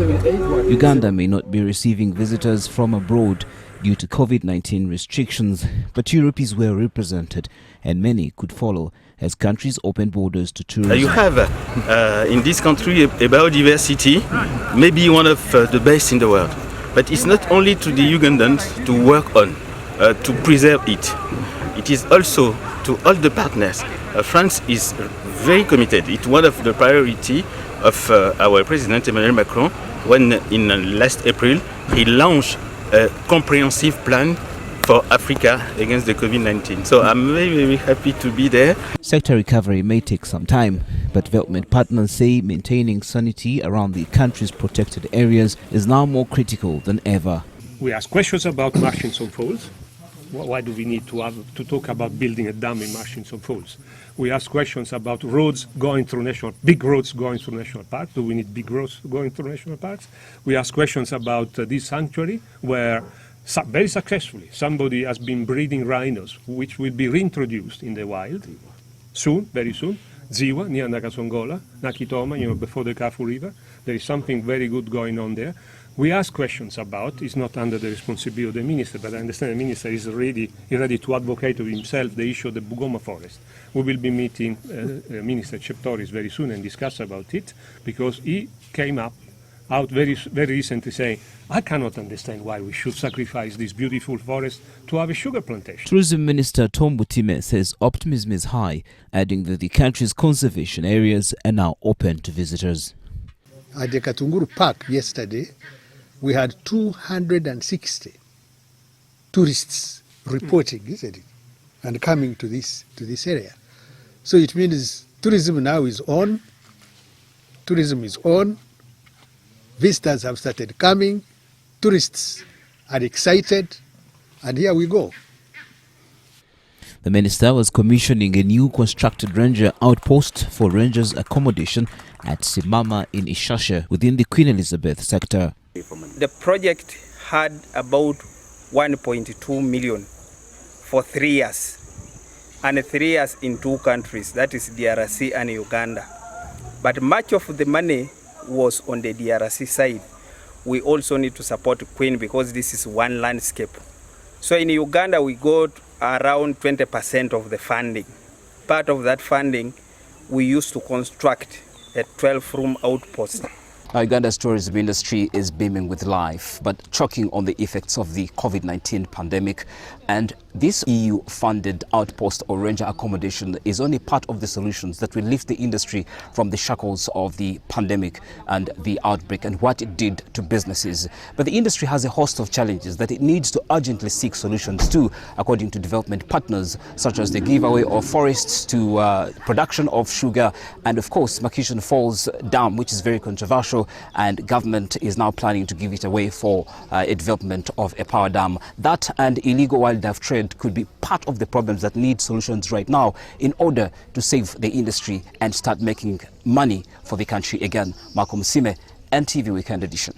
Uganda may not be receiving visitors from abroad due to COVID-19 restrictions, but Europe is well represented and many could follow as countries open borders to tourism. You have in this country a biodiversity, maybe one of the best in the world. But it's not only to the Ugandans to work on, to preserve it. It is also to all the partners. France is very committed. It's one of the priorities of our President Emmanuel Macron when in last April he launched a comprehensive plan for Africa against the COVID-19. So I'm very, very happy to be there. Sector recovery may take some time, but development partners say maintaining sanity around the country's protected areas is now more critical than ever. We ask questions about Murchison Falls. Why do we need to talk about building a dam in Murchison Falls? We ask questions about roads going through big roads going through national parks. Do we need big roads going through national parks? We ask questions about this sanctuary where very successfully somebody has been breeding rhinos, which will be reintroduced in the wild soon, very soon. Ziwa, near Nakasongola, Nakitoma, before the Kafu River. There is something very good going on there. We ask questions about, it's not under the responsibility of the minister, but I understand the minister is ready to advocate to himself the issue of the Bugoma forest. We will be meeting Minister Cheptoris very soon and discuss about it, because he came out very, very recently saying, I cannot understand why we should sacrifice this beautiful forest to have a sugar plantation. Tourism Minister BUTIIME says optimism is high, adding that the country's conservation areas are now open to visitors. At the Katunguru Park yesterday, we had 260 tourists reporting, isn't it, and coming to this area. So it means tourism now is on. Tourism is on. Visitors have started coming. Tourists are excited, and here we go. The minister was commissioning a new constructed ranger outpost for rangers accommodation at Simama in Ishasha within the Queen Elizabeth sector. The project had about 1.2 million for 3 years, and 3 years in 2 countries, that is DRC and Uganda. But much of the money was on the DRC side. We also need to support Queen because this is one landscape. So in Uganda we got around 20% of the funding. Part of that funding we used to construct a 12-room outpost. Uganda's tourism industry is beaming with life, but choking on the effects of the COVID-19 pandemic. And this EU-funded outpost or ranger accommodation is only part of the solutions that will lift the industry from the shackles of the pandemic and the outbreak and what it did to businesses. But the industry has a host of challenges that it needs to urgently seek solutions to, according to development partners, such as the giveaway of forests to production of sugar, and of course Murchison Falls Dam, which is very controversial, and government is now planning to give it away for a development of a power dam. That and illegal wildlife trade could be part of the problems that need solutions right now in order to save the industry and start making money for the country again. Marco Musime, NTV Weekend Edition.